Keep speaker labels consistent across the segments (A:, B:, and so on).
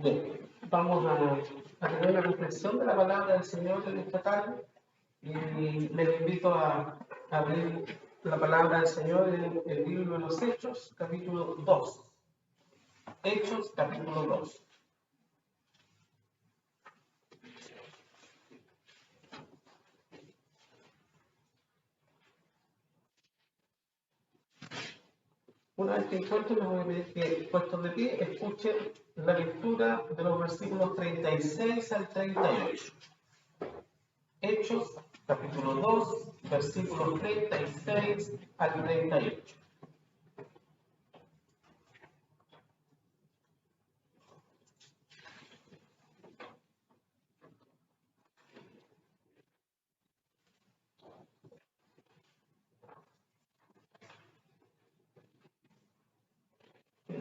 A: Bien, vamos a tener una reflexión de la palabra del Señor en esta tarde y les invito a abrir la palabra del Señor en el libro de los Hechos, capítulo 2. Hechos, capítulo 2. Una vez que encuentren, les voy a pedir que, puestos de pie, escuchen la lectura de los versículos 36 al 38. Hechos, capítulo 2, versículos 36 al 38.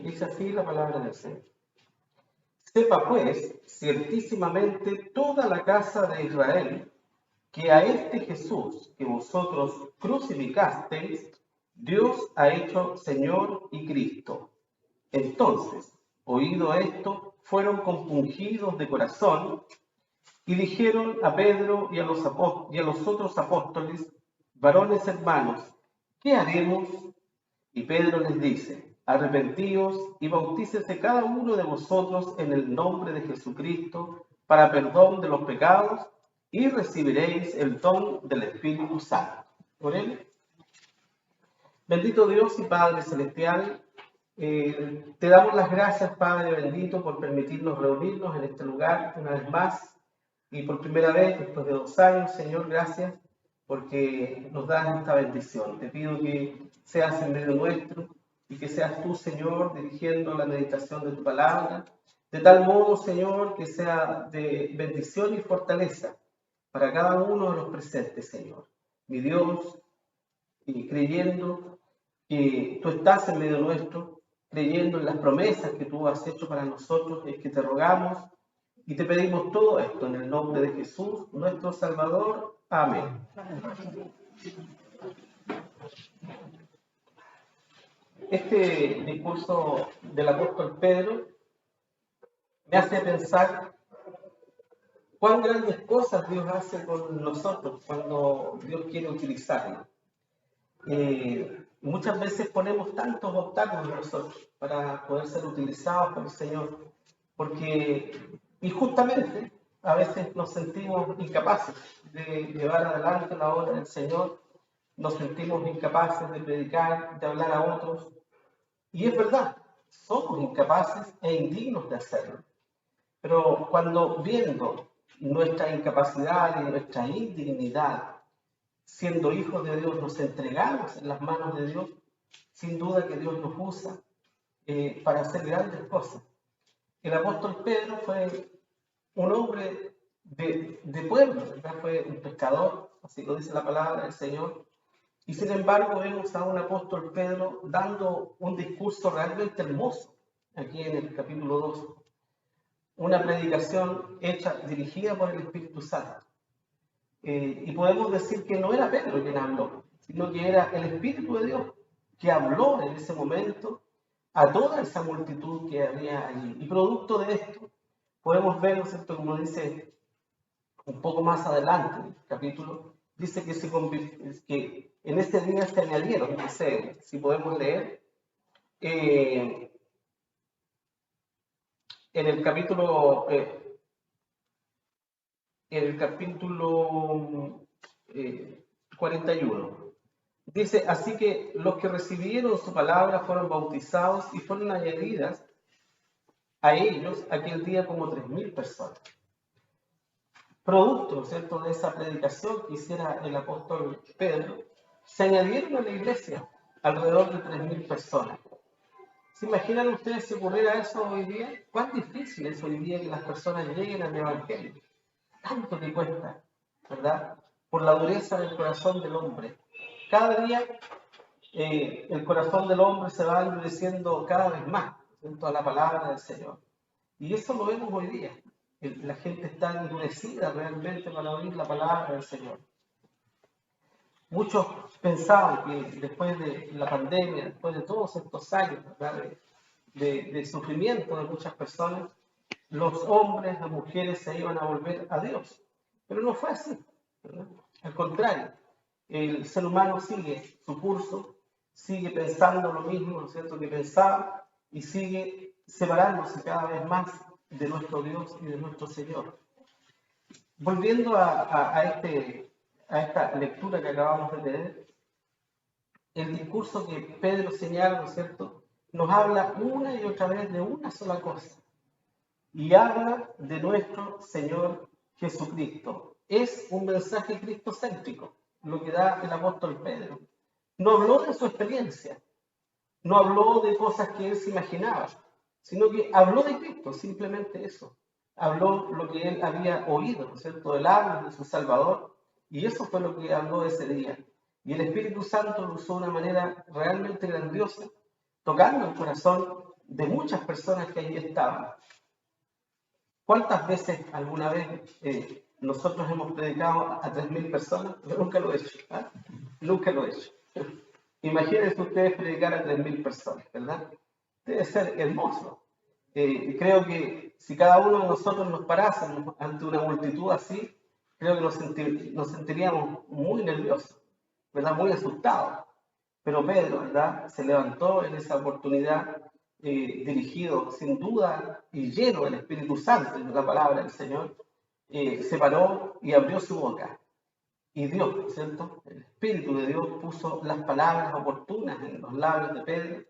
A: Dice así la palabra del Señor. Sepa pues, ciertísimamente, toda la casa de Israel, que a este Jesús que vosotros crucificasteis, Dios ha hecho Señor y Cristo. Entonces, oído esto, fueron compungidos de corazón y dijeron a Pedro y a los otros apóstoles, varones hermanos, ¿qué haremos? Y Pedro les dice, arrepentíos y bautícese cada uno de vosotros en el nombre de Jesucristo para perdón de los pecados y recibiréis el don del Espíritu Santo. Oremos. Bendito Dios y Padre Celestial, te damos las gracias, Padre bendito, por permitirnos reunirnos en este lugar una vez más y por primera vez después de 2 años, Señor, gracias porque nos das esta bendición. Te pido que seas en medio nuestro y que seas tú, Señor, dirigiendo la meditación de tu palabra, de tal modo, Señor, que sea de bendición y fortaleza para cada uno de los presentes, Señor. Mi Dios, y creyendo que tú estás en medio nuestro, creyendo en las promesas que tú has hecho para nosotros, es que te rogamos y te pedimos todo esto en el nombre de Jesús, nuestro Salvador. Amén. Este discurso del apóstol Pedro me hace pensar cuán grandes cosas Dios hace con nosotros cuando Dios quiere utilizarnos. Muchas veces ponemos tantos obstáculos nosotros para poder ser utilizados por el Señor, porque injustamente a veces nos sentimos incapaces de llevar adelante la obra del Señor, nos sentimos incapaces de predicar, de hablar a otros, y es verdad, somos incapaces e indignos de hacerlo, pero cuando viendo nuestra incapacidad y nuestra indignidad, siendo hijos de Dios, nos entregamos en las manos de Dios, sin duda que Dios nos usa para hacer grandes cosas. El apóstol Pedro fue un hombre de pueblo, ¿verdad? Fue un pescador, así lo dice la palabra del Señor, y sin embargo vemos a un apóstol Pedro dando un discurso realmente hermoso, aquí en el capítulo 2, una predicación hecha, dirigida por el Espíritu Santo. Y podemos decir que no era Pedro quien habló, sino que era el Espíritu de Dios que habló en ese momento a toda esa multitud que había allí. Y producto de esto, podemos ver, ¿no es cierto?, como dice un poco más adelante en el capítulo, dice que en ese día se añadieron, no sé si podemos leer, en el capítulo 41. Dice, así que los que recibieron su palabra fueron bautizados y fueron añadidas a ellos aquel día como 3.000 personas. Producto, ¿cierto?, de esa predicación que hiciera el apóstol Pedro, se añadieron a la iglesia alrededor de 3.000 personas. ¿Se imaginan ustedes si ocurriera eso hoy día? ¿Cuán difícil es hoy día que las personas lleguen al Evangelio? Tanto que cuesta, ¿verdad? Por la dureza del corazón del hombre. Cada día el corazón del hombre se va endureciendo cada vez más junto a la palabra del Señor. Y eso lo vemos hoy día. La gente está endurecida realmente para oír la palabra del Señor. Muchos pensaban que después de la pandemia, después de todos estos años, ¿verdad?, de sufrimiento de muchas personas, los hombres, las mujeres se iban a volver a Dios. Pero no fue así, ¿verdad? Al contrario, el ser humano sigue su curso, sigue pensando lo mismo, ¿no es cierto?, que pensaba, y sigue separándose cada vez más de nuestro Dios y de nuestro Señor. Volviendo a esta lectura que acabamos de tener, el discurso que Pedro señala, ¿no es cierto?, nos habla una y otra vez de una sola cosa, y habla de nuestro Señor Jesucristo. Es un mensaje cristocéntrico, lo que da el apóstol Pedro. No habló de su experiencia, no habló de cosas que él se imaginaba, sino que habló de Cristo, simplemente eso. Habló lo que él había oído, ¿no es cierto?, del habla de su Salvador, y eso fue lo que habló ese día. Y el Espíritu Santo lo usó de una manera realmente grandiosa, tocando el corazón de muchas personas que allí estaban. ¿Cuántas veces, alguna vez, nosotros hemos predicado a 3.000 personas? Yo nunca lo he hecho, ¿eh? Nunca lo he hecho. Imagínense ustedes predicar a 3.000 personas, ¿verdad? Debe ser hermoso. Creo que si cada uno de nosotros nos parásemos ante una multitud así, creo que nos sentiríamos muy nerviosos, ¿verdad? Muy asustados. Pero Pedro, ¿verdad?, se levantó en esa oportunidad, dirigido sin duda y lleno del Espíritu Santo, en la palabra del Señor, se paró y abrió su boca. Y Dios, ¿cierto?, el Espíritu de Dios puso las palabras oportunas en los labios de Pedro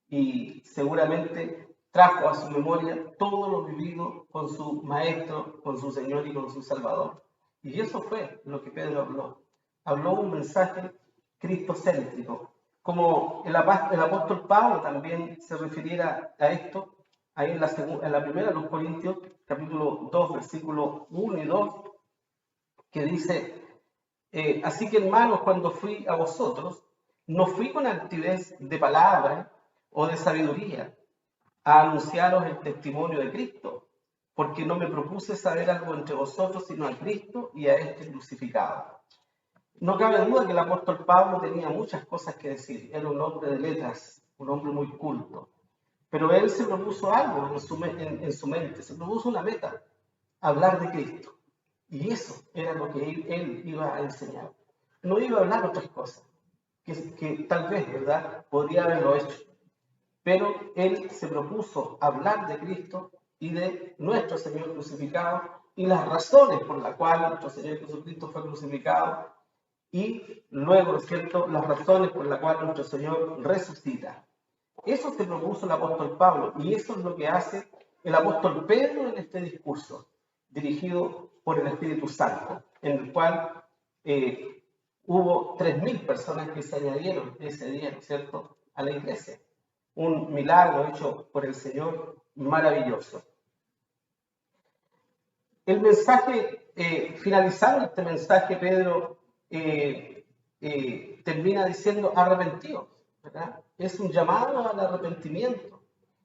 A: y seguramente trajo a su memoria todo lo vivido con su Maestro, con su Señor y con su Salvador. Y eso fue lo que Pedro habló. Habló un mensaje cristocéntrico. Como el apóstol Pablo también se refiriera a esto, ahí en la primera de los Corintios, capítulo 2, versículos 1 y 2, que dice: así que, hermanos, cuando fui a vosotros, no fui con altivez de palabra o de sabiduría a anunciaros el testimonio de Cristo, porque no me propuse saber algo entre vosotros sino a Cristo y a este crucificado. No cabe duda que el apóstol Pablo tenía muchas cosas que decir. Era un hombre de letras, un hombre muy culto. Pero él se propuso algo en su mente, se propuso una meta: hablar de Cristo. Y eso era lo que él iba a enseñar. No iba a hablar otras cosas, que tal vez, ¿verdad?, podría haberlo hecho. Pero él se propuso hablar de Cristo y de nuestro Señor crucificado y las razones por las cuales nuestro Señor Jesucristo fue crucificado, y luego, ¿no es cierto?, las razones por las cuales nuestro Señor resucita. Eso se propuso el apóstol Pablo, y eso es lo que hace el apóstol Pedro en este discurso, dirigido por el Espíritu Santo, en el cual hubo 3.000 personas que se añadieron ese día, ¿no es cierto?, a la iglesia. Un milagro hecho por el Señor maravilloso. El mensaje, finalizando este mensaje, Pedro termina diciendo: arrepentidos, ¿verdad? Es un llamado al arrepentimiento.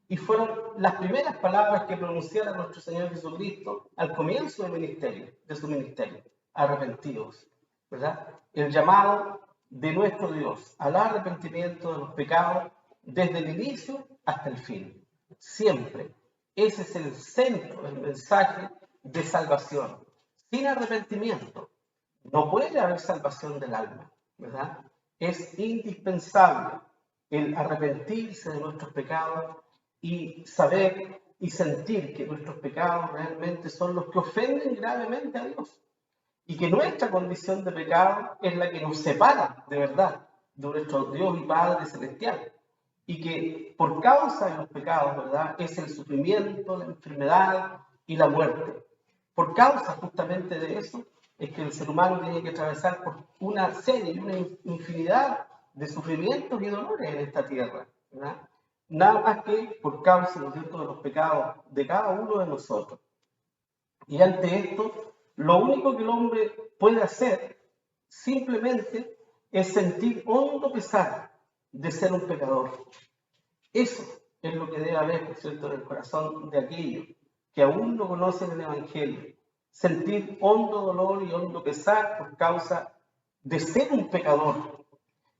A: Y fueron las primeras palabras que pronunciara nuestro Señor Jesucristo al comienzo de su ministerio: arrepentidos, ¿verdad? El llamado de nuestro Dios al arrepentimiento de los pecados desde el inicio hasta el fin. Siempre. Ese es el centro del mensaje de salvación. Sin arrepentimiento no puede haber salvación del alma, ¿verdad? Es indispensable el arrepentirse de nuestros pecados y saber y sentir que nuestros pecados realmente son los que ofenden gravemente a Dios, y que nuestra condición de pecado es la que nos separa de verdad de nuestro Dios y Padre celestial, y que por causa de los pecados, ¿verdad?, es el sufrimiento, la enfermedad y la muerte. Por causa justamente de eso es que el ser humano tiene que atravesar por una serie, una infinidad de sufrimientos y dolores en esta tierra, ¿verdad? Nada más que por causa, ¿no es cierto?, de los pecados de cada uno de nosotros. Y ante esto, lo único que el hombre puede hacer simplemente es sentir hondo pesar de ser un pecador. Eso es lo que debe haber, ¿no es cierto?, en el corazón de aquellos que aún no conocen el Evangelio. Sentir hondo dolor y hondo pesar por causa de ser un pecador,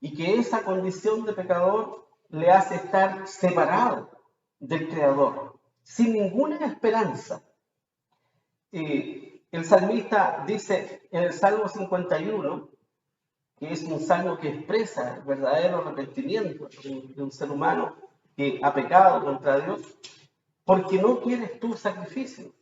A: y que esa condición de pecador le hace estar separado del Creador. sin ninguna esperanza. El salmista dice en el Salmo 51, que es un salmo que expresa el verdadero arrepentimiento de un ser humano que ha pecado contra Dios, porque no quieres tu sacrificio,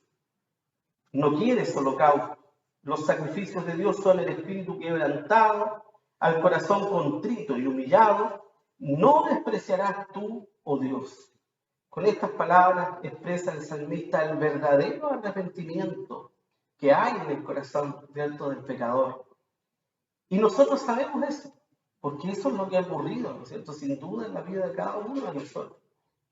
A: no quieres holocausto. Los sacrificios de Dios son el espíritu quebrantado, al corazón contrito y humillado, no despreciarás tú, oh Dios. Con estas palabras expresa el salmista el verdadero arrepentimiento que hay en el corazón dentro del pecador. Y nosotros sabemos eso, porque eso es lo que ha ocurrido, ¿no es cierto? Sin duda en la vida de cada uno de nosotros.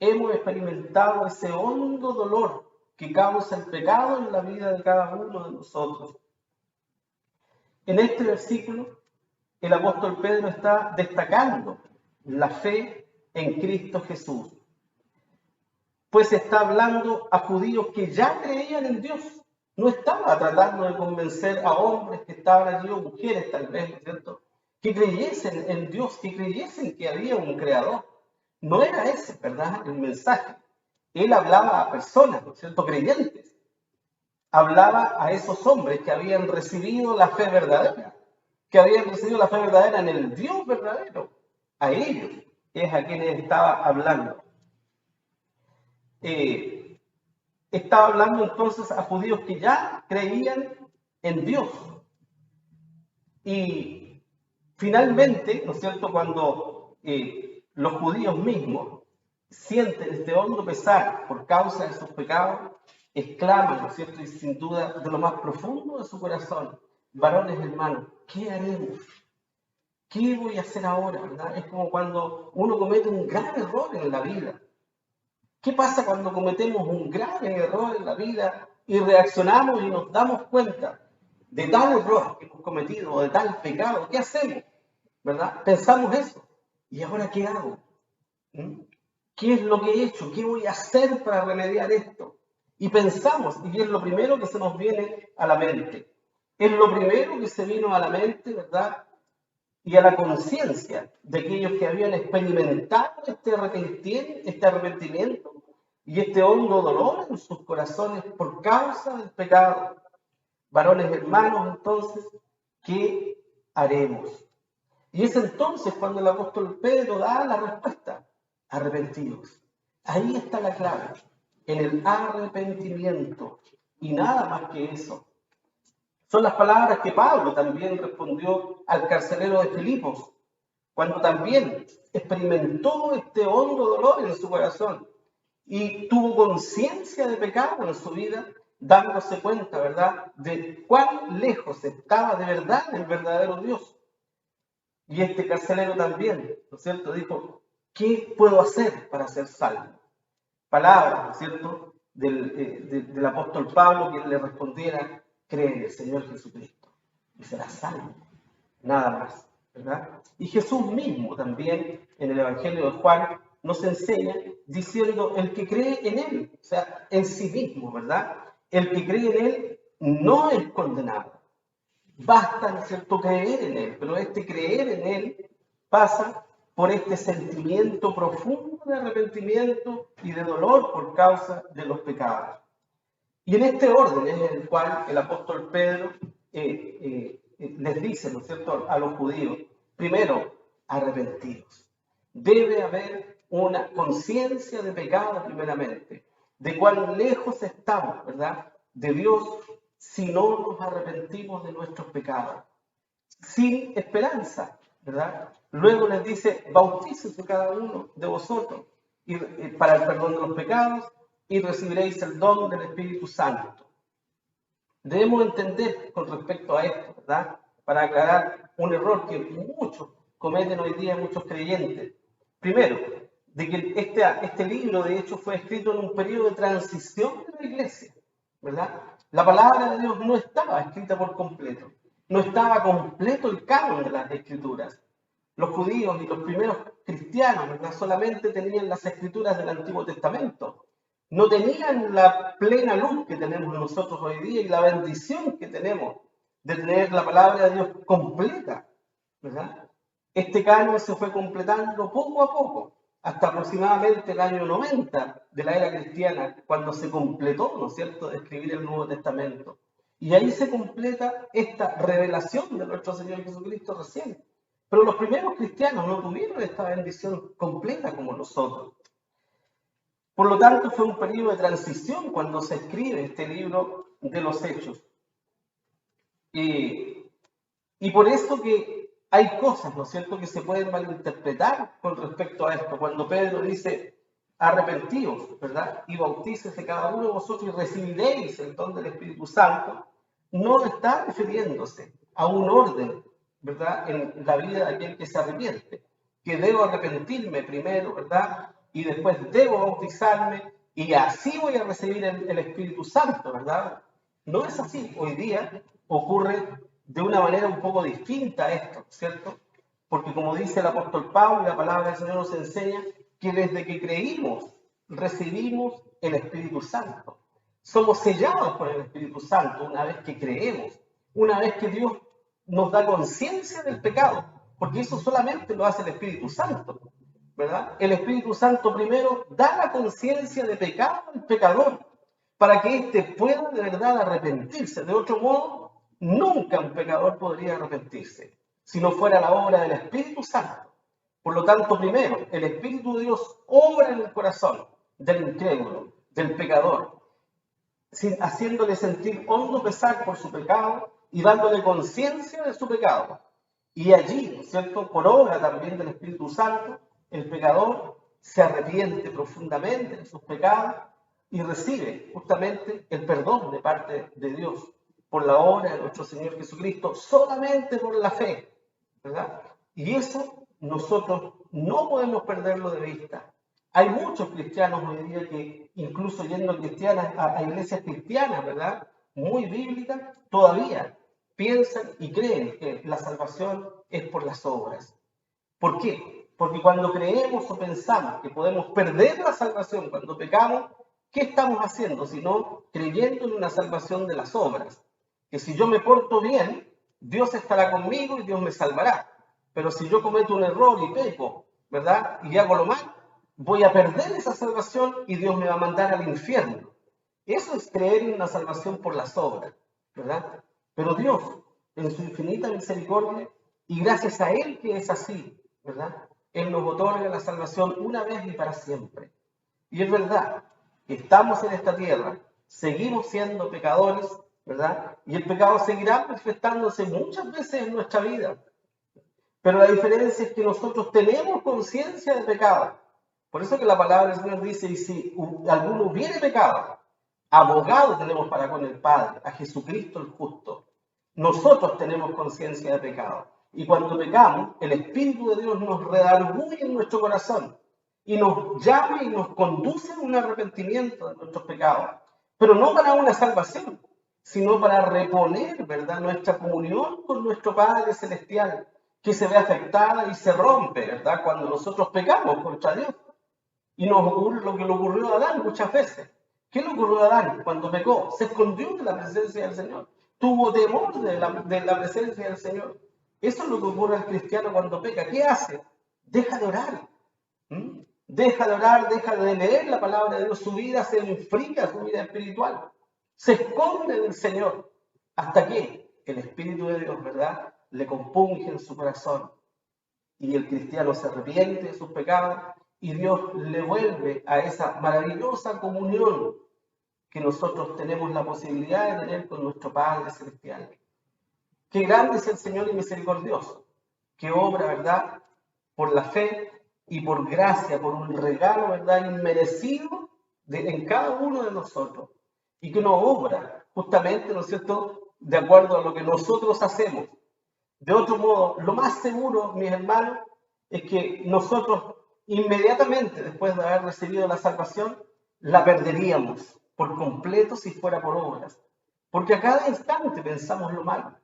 A: Hemos experimentado ese hondo dolor que causa el pecado en la vida de cada uno de nosotros. En este versículo, el apóstol Pedro está destacando la fe en Cristo Jesús, pues está hablando a judíos que ya creían en Dios. No estaba tratando de convencer a hombres que estaban allí, o mujeres tal vez, ¿no es cierto?, que creyesen en Dios, que creyesen que había un creador. No era ese, ¿verdad?, el mensaje. Él hablaba a personas, ¿no es cierto?, creyentes. Hablaba a esos hombres que habían recibido la fe verdadera, en el Dios verdadero. A ellos es a quienes estaba hablando. Estaba hablando entonces a judíos que ya creían en Dios. Y finalmente, ¿no es cierto?, cuando los judíos mismos sienten este hondo pesar por causa de sus pecados, exclaman, ¿no es cierto?, y sin duda de lo más profundo de su corazón: varones hermanos, ¿qué haremos? ¿Qué voy a hacer ahora? ¿Verdad? Es como cuando uno comete un grave error en la vida. ¿Qué pasa cuando cometemos un grave error en la vida y reaccionamos y nos damos cuenta de tal error que hemos cometido o de tal pecado? ¿Qué hacemos? ¿Verdad? Pensamos eso. ¿Y ahora qué hago? ¿Qué es lo que he hecho? ¿Qué voy a hacer para remediar esto? Y pensamos, y es lo primero que se nos viene a la mente. Es lo primero que se vino a la mente, ¿verdad?, y a la conciencia de aquellos que habían experimentado este arrepentimiento y este hondo dolor en sus corazones por causa del pecado. Varones hermanos, entonces, ¿qué haremos? Y es entonces cuando el apóstol Pedro da la respuesta: arrepentidos. Ahí está la clave, en el arrepentimiento, y nada más que eso. Son las palabras que Pablo también respondió al carcelero de Filipos, cuando también experimentó este hondo dolor en su corazón y tuvo conciencia de pecado en su vida, dándose cuenta, ¿verdad?, de cuán lejos estaba de verdad el verdadero Dios. Y este carcelero también, ¿no es cierto?, dijo: ¿qué puedo hacer para ser salvo? Palabras, ¿no es cierto?, del apóstol Pablo, que le respondiera: cree en el Señor Jesucristo y serás salvo. Nada más, ¿verdad? Y Jesús mismo también en el Evangelio de Juan nos enseña diciendo: el que cree en Él, o sea, en sí mismo, ¿verdad?, el que cree en Él no es condenado. Basta, ¿no es cierto?, creer en Él, pero este creer en Él pasa por este sentimiento profundo de arrepentimiento y de dolor por causa de los pecados. Y en este orden es en el cual el apóstol Pedro les dice, ¿no es cierto?, a los judíos: primero, arrepentidos. Debe haber una conciencia de pecado primeramente, de cuán lejos estamos, ¿verdad?, de Dios, si no nos arrepentimos de nuestros pecados. Sin esperanza, ¿verdad? Luego les dice: bautícense cada uno de vosotros para el perdón de los pecados y recibiréis el don del Espíritu Santo. Debemos entender con respecto a esto, ¿verdad?, para aclarar un error que muchos cometen hoy día, muchos creyentes. Primero, de que este libro de hecho fue escrito en un periodo de transición de la iglesia, ¿verdad? La palabra de Dios no estaba escrita por completo, no estaba completo el canon de las escrituras. Los judíos y los primeros cristianos, ¿verdad?, solamente tenían las escrituras del Antiguo Testamento. No tenían la plena luz que tenemos nosotros hoy día y la bendición que tenemos de tener la palabra de Dios completa, ¿verdad? Este canon se fue completando poco a poco. hasta aproximadamente el año 90 de la era cristiana, cuando se completó, ¿no es cierto?, de escribir el Nuevo Testamento. Y ahí se completa esta revelación de nuestro Señor Jesucristo recién. Pero los primeros cristianos no tuvieron esta bendición completa como nosotros. Por lo tanto, fue un periodo de transición cuando se escribe este libro de los Hechos. Y por eso que hay cosas, ¿no es cierto?, que se pueden malinterpretar con respecto a esto. Cuando Pedro dice, arrepentíos, ¿verdad? Y bautícese cada uno de vosotros y recibiréis el don del Espíritu Santo, no está refiriéndose a un orden, ¿verdad?, en la vida de aquel que se arrepiente, que debo arrepentirme primero, ¿verdad?, y después debo bautizarme y así voy a recibir el Espíritu Santo, ¿verdad? No es así. Hoy día ocurre de una manera un poco distinta a esto, ¿cierto? Porque como dice el apóstol Pablo, la palabra del Señor nos enseña que desde que creímos, recibimos el Espíritu Santo. Somos sellados por el Espíritu Santo una vez que creemos, una vez que Dios nos da conciencia del pecado, porque eso solamente lo hace el Espíritu Santo, ¿verdad? El Espíritu Santo primero da la conciencia de pecado al pecador, para que éste pueda de verdad arrepentirse. De otro modo, nunca un pecador podría arrepentirse, si no fuera la obra del Espíritu Santo. Por lo tanto, primero, el Espíritu de Dios obra en el corazón del incrédulo, del pecador, haciéndole sentir hondo pesar por su pecado y dándole conciencia de su pecado. Y allí, ¿cierto?, por obra también del Espíritu Santo, el pecador se arrepiente profundamente de sus pecados y recibe justamente el perdón de parte de Dios por la obra de nuestro Señor Jesucristo, solamente por la fe, ¿verdad? Y eso nosotros no podemos perderlo de vista. Hay muchos cristianos hoy día que, incluso yendo a iglesias cristianas, ¿verdad?, muy bíblicas, todavía piensan y creen que la salvación es por las obras. ¿Por qué? Porque cuando creemos o pensamos que podemos perder la salvación cuando pecamos, ¿qué estamos haciendo? Sino creyendo en una salvación de las obras. Que si yo me porto bien, Dios estará conmigo y Dios me salvará. Pero si yo cometo un error y peco, ¿verdad?, y hago lo mal, voy a perder esa salvación y Dios me va a mandar al infierno. Eso es creer en una salvación por las obras, ¿verdad? Pero Dios, en su infinita misericordia, y gracias a Él que es así, ¿verdad?, Él nos otorga la salvación una vez y para siempre. Y es verdad que estamos en esta tierra, seguimos siendo pecadores, ¿verdad? Y el pecado seguirá manifestándose muchas veces en nuestra vida. Pero la diferencia es que nosotros tenemos conciencia de pecado. Por eso que la palabra del Señor dice, y si alguno hubiere pecado, abogado tenemos para con el Padre, a Jesucristo el justo. Nosotros tenemos conciencia de pecado. Y cuando pecamos, el Espíritu de Dios nos redarguye en nuestro corazón y nos llama y nos conduce a un arrepentimiento de nuestros pecados. Pero no para una salvación, sino para reponer, ¿verdad?, nuestra comunión con nuestro Padre Celestial, que se ve afectada y se rompe, ¿verdad?, cuando nosotros pecamos contra Dios. Y nos ocurre lo que le ocurrió a Adán muchas veces. ¿Qué le ocurrió a Adán cuando pecó? Se escondió de la presencia del Señor. Tuvo temor de la presencia del Señor. Eso es lo que ocurre al cristiano cuando peca. ¿Qué hace? Deja de orar. Deja de orar, deja de leer la palabra de Dios. Su vida se enfría, su vida espiritual. Se esconde del Señor. ¿Hasta que el Espíritu de Dios, ¿verdad?, le compunge en su corazón? Y el cristiano se arrepiente de sus pecados y Dios le vuelve a esa maravillosa comunión que nosotros tenemos la posibilidad de tener con nuestro Padre Celestial. Qué grande es el Señor y misericordioso, que obra, ¿verdad?, por la fe y por gracia, por un regalo, ¿verdad?, inmerecido en cada uno de nosotros. Y que no obra justamente, ¿no es cierto?, de acuerdo a lo que nosotros hacemos. De otro modo, lo más seguro, mis hermanos, es que nosotros inmediatamente después de haber recibido la salvación, la perderíamos por completo si fuera por obras. Porque a cada instante pensamos lo malo.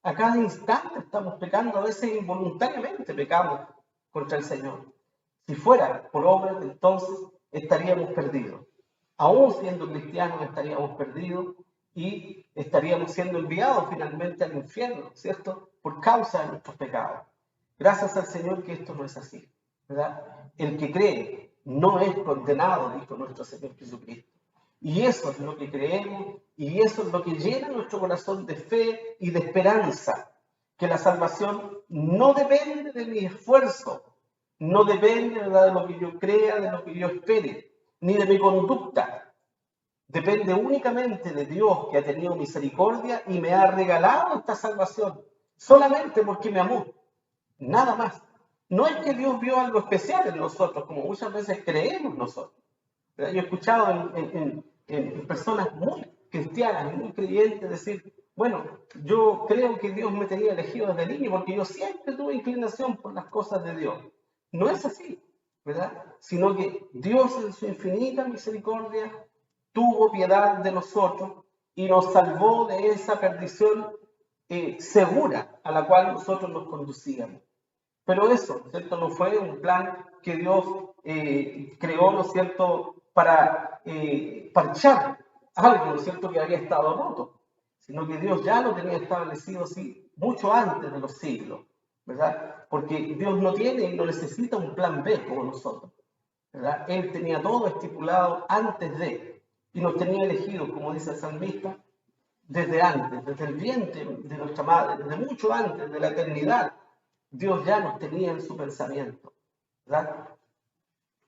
A: A cada instante estamos pecando, a veces involuntariamente pecamos contra el Señor. Si fuera por obras, entonces estaríamos perdidos. Aún siendo cristianos estaríamos perdidos y estaríamos siendo enviados finalmente al infierno, ¿cierto?, por causa de nuestros pecados. Gracias al Señor que esto no es así, ¿verdad? El que cree no es condenado, dijo nuestro Señor Jesucristo. Y eso es lo que creemos y eso es lo que llena nuestro corazón de fe y de esperanza. Que la salvación no depende de mi esfuerzo, no depende, ¿verdad?, de lo que yo crea, de lo que yo espere, ni de mi conducta. Depende únicamente de Dios, que ha tenido misericordia y me ha regalado esta salvación, solamente porque me amó, nada más. No es que Dios vio algo especial en nosotros, como muchas veces creemos nosotros. Yo he escuchado en personas muy cristianas y muy creyentes decir, bueno, yo creo que Dios me tenía elegido desde niño porque yo siempre tuve inclinación por las cosas de Dios. No es así, ¿verdad? Sino que Dios en su infinita misericordia tuvo piedad de nosotros y nos salvó de esa perdición segura a la cual nosotros nos conducíamos. Pero eso, ¿cierto? No fue un plan que Dios creó, ¿no es cierto?, para parchar algo, ¿no es cierto?, que había estado roto, sino que Dios ya lo tenía establecido así mucho antes de los siglos, ¿verdad? Porque Dios no tiene y no necesita un plan B como nosotros, ¿verdad? Él tenía todo estipulado antes y nos tenía elegidos, como dice el salmista, desde antes, desde el vientre de nuestra madre, desde mucho antes de la eternidad. Dios ya nos tenía en su pensamiento, ¿verdad?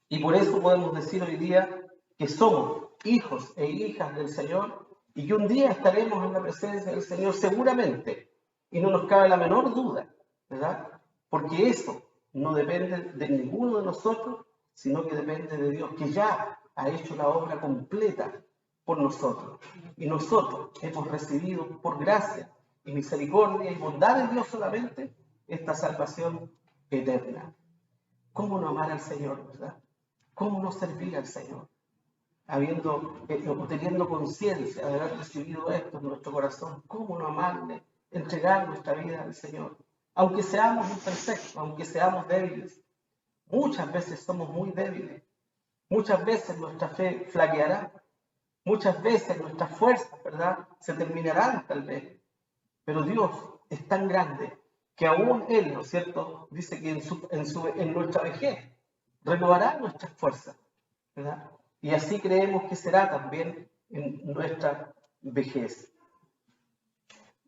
A: Y por eso podemos decir hoy día que somos hijos e hijas del Señor y que un día estaremos en la presencia del Señor seguramente, y no nos cabe la menor duda, ¿verdad? Porque eso no depende de ninguno de nosotros, sino que depende de Dios, que ya ha hecho la obra completa por nosotros. Y nosotros hemos recibido por gracia y misericordia y bondad de Dios solamente esta salvación eterna. ¿Cómo no amar al Señor, verdad? ¿Cómo no servir al Señor? Teniendo conciencia de haber recibido esto en nuestro corazón, ¿cómo no amarle? Entregar nuestra vida al Señor. Aunque seamos imperfectos, aunque seamos débiles. Muchas veces somos muy débiles. Muchas veces nuestra fe flaqueará. Muchas veces nuestras fuerzas, ¿verdad?, se terminarán tal vez. Pero Dios es tan grande que aún Él, ¿no es cierto?, dice que en nuestra vejez renovará nuestras fuerzas, ¿verdad? Y así creemos que será también en nuestra vejez.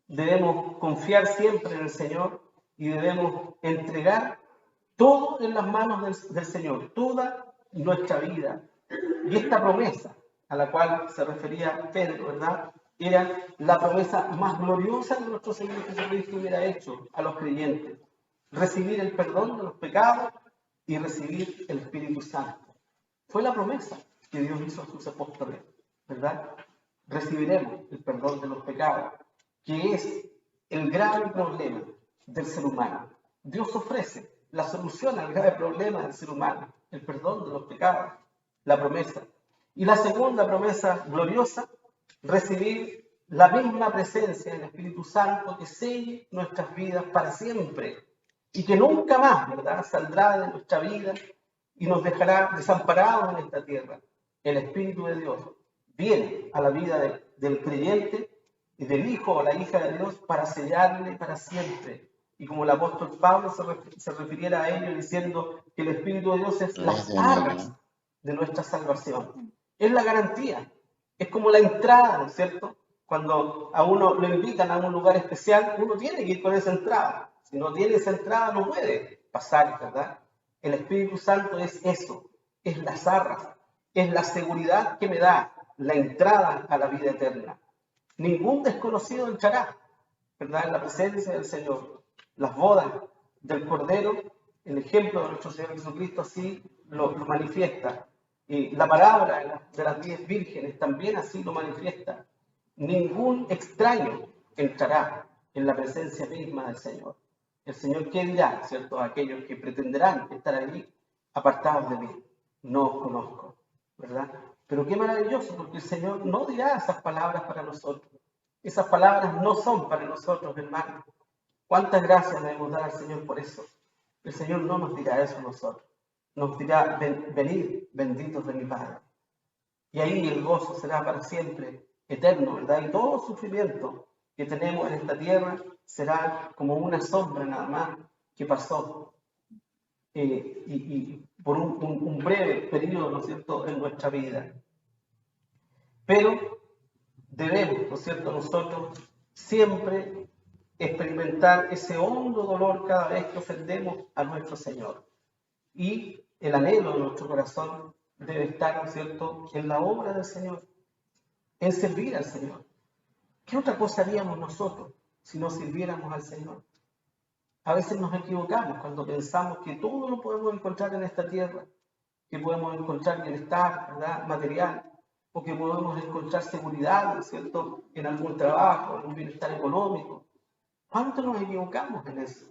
A: Debemos confiar siempre en el Señor y debemos entregar todo en las manos del Señor, toda nuestra vida. Y esta promesa a la cual se refería Pedro, ¿verdad?, era la promesa más gloriosa que nuestro Señor Jesucristo hubiera hecho a los creyentes: recibir el perdón de los pecados y recibir el Espíritu Santo. Fue la promesa que Dios hizo a sus apóstoles, ¿verdad? Recibiremos el perdón de los pecados, que es el grave problema del ser humano. Dios ofrece la solución al grave problema del ser humano, el perdón de los pecados, la promesa. Y la segunda promesa gloriosa, recibir la misma presencia del Espíritu Santo que selle nuestras vidas para siempre y que nunca más, ¿verdad?, saldrá de nuestra vida y nos dejará desamparados en esta tierra. El Espíritu de Dios viene a la vida del creyente y del hijo o la hija de Dios para sellarle para siempre. Y como el apóstol Pablo se refiriera a ello diciendo que el Espíritu de Dios es las arras de nuestra salvación. Es la garantía, es como la entrada, ¿no es cierto? Cuando a uno lo invitan a un lugar especial, uno tiene que ir con esa entrada. Si no tiene esa entrada, no puede pasar, ¿verdad? El Espíritu Santo es eso, es las arras, es la seguridad que me da la entrada a la vida eterna. Ningún desconocido entrará, ¿verdad?, en la presencia del Señor. Las bodas del Cordero, el ejemplo de nuestro Señor Jesucristo así lo manifiesta. Y la parábola de las 10 vírgenes también así lo manifiesta. Ningún extraño entrará en la presencia misma del Señor. El Señor, ¿qué dirá, cierto?, a aquellos que pretenderán estar allí apartados de mí? No os conozco, ¿verdad? Pero qué maravilloso, porque el Señor no dirá esas palabras para nosotros. Esas palabras no son para nosotros, hermanos. ¿Cuántas gracias debemos dar al Señor por eso? El Señor no nos dirá eso a nosotros. Nos dirá: venid, benditos de mi Padre. Y ahí el gozo será para siempre, eterno, ¿verdad? Y todo sufrimiento que tenemos en esta tierra será como una sombra nada más que pasó. y por un breve periodo, ¿no es cierto?, en nuestra vida. Pero debemos, ¿no es cierto?, nosotros siempre experimentar ese hondo dolor cada vez que ofendemos a nuestro Señor. Y el anhelo de nuestro corazón debe estar, ¿no es cierto?, en la obra del Señor, en servir al Señor. ¿Qué otra cosa haríamos nosotros si no sirviéramos al Señor? A veces nos equivocamos cuando pensamos que todo lo podemos encontrar en esta tierra, que podemos encontrar bienestar, ¿verdad?, material, o que podemos encontrar seguridad, ¿no es cierto?, en algún trabajo, en un bienestar económico. ¿Cuánto nos equivocamos en eso?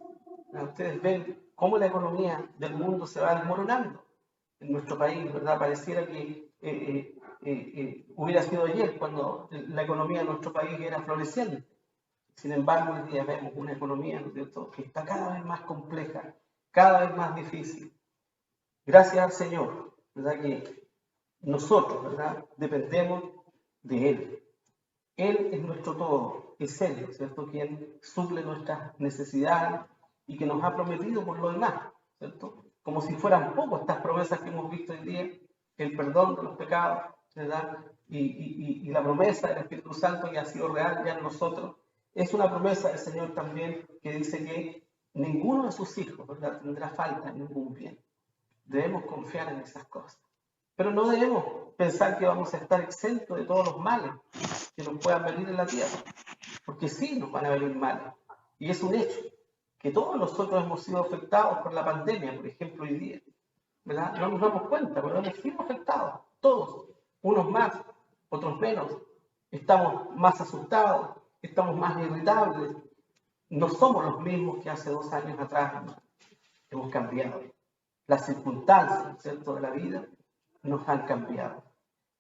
A: Ustedes ven cómo la economía del mundo se va desmoronando en nuestro país, ¿verdad? Pareciera que hubiera sido ayer cuando la economía de nuestro país era floreciente. Sin embargo, hoy día vemos una economía, ¿no es cierto?, que está cada vez más compleja, cada vez más difícil. Gracias al Señor, ¿verdad?, que nosotros, ¿verdad?, dependemos de Él. Él es nuestro todo, es Él, ¿no es cierto?, quien suple nuestras necesidades y que nos ha prometido por lo demás, ¿cierto? Como si fueran pocas estas promesas que hemos visto hoy día, el perdón de los pecados, ¿verdad?, y la promesa del Espíritu Santo que ha sido real ya en nosotros. Es una promesa del Señor también que dice que ninguno de sus hijos, ¿verdad?, tendrá falta en ningún bien. Debemos confiar en esas cosas. Pero no debemos pensar que vamos a estar exentos de todos los males que nos puedan venir en la tierra, porque sí nos van a venir males. Y es un hecho que todos nosotros hemos sido afectados por la pandemia, por ejemplo, hoy día, ¿verdad? No nos damos cuenta, pero hemos sido afectados, todos, unos más, otros menos. Estamos más asustados, estamos más irritables. No somos los mismos que hace 2 años atrás, ¿no? Hemos cambiado. Las circunstancias, ¿cierto?, de la vida nos han cambiado.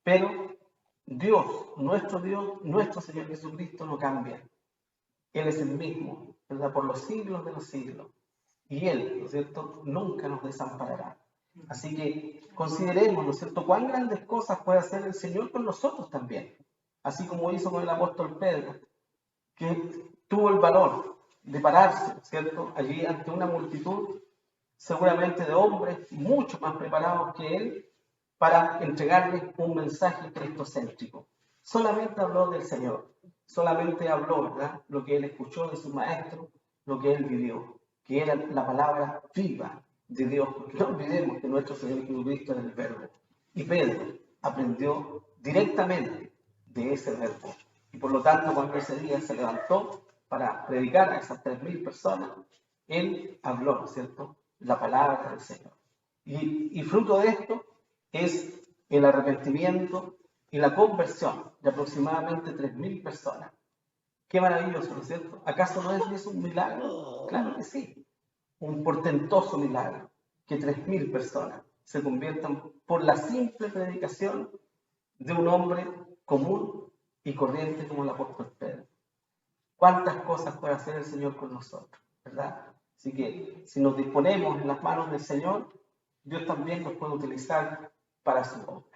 A: Pero Dios, nuestro Señor Jesucristo no cambia. Él es el mismo, ¿verdad?, por los siglos de los siglos. Y Él, ¿no es cierto?, nunca nos desamparará. Así que consideremos, ¿no es cierto?, cuán grandes cosas puede hacer el Señor con nosotros también. Así como hizo con el apóstol Pedro, que tuvo el valor de pararse, ¿cierto?, allí ante una multitud, seguramente de hombres mucho más preparados que él, para entregarles un mensaje cristocéntrico. Solamente habló del Señor, solamente habló, ¿verdad?, lo que él escuchó de su maestro, lo que él vivió, que era la palabra viva de Dios, porque no olvidemos que nuestro Señor Jesucristo era el verbo. Y Pedro aprendió directamente de ese verbo. Y por lo tanto, cuando ese día se levantó para predicar a esas 3.000 personas, él habló, ¿no es cierto?, la palabra del Señor. Y fruto de esto es el arrepentimiento y la conversión de aproximadamente 3.000 personas. Qué maravilloso, ¿no es cierto? ¿Acaso no es eso un milagro? Claro que sí. Un portentoso milagro que 3.000 personas se conviertan por la simple predicación de un hombre común y corriente como el apóstol Pedro. ¿Cuántas cosas puede hacer el Señor con nosotros, verdad? Así que si nos disponemos en las manos del Señor, Dios también nos puede utilizar para su obra.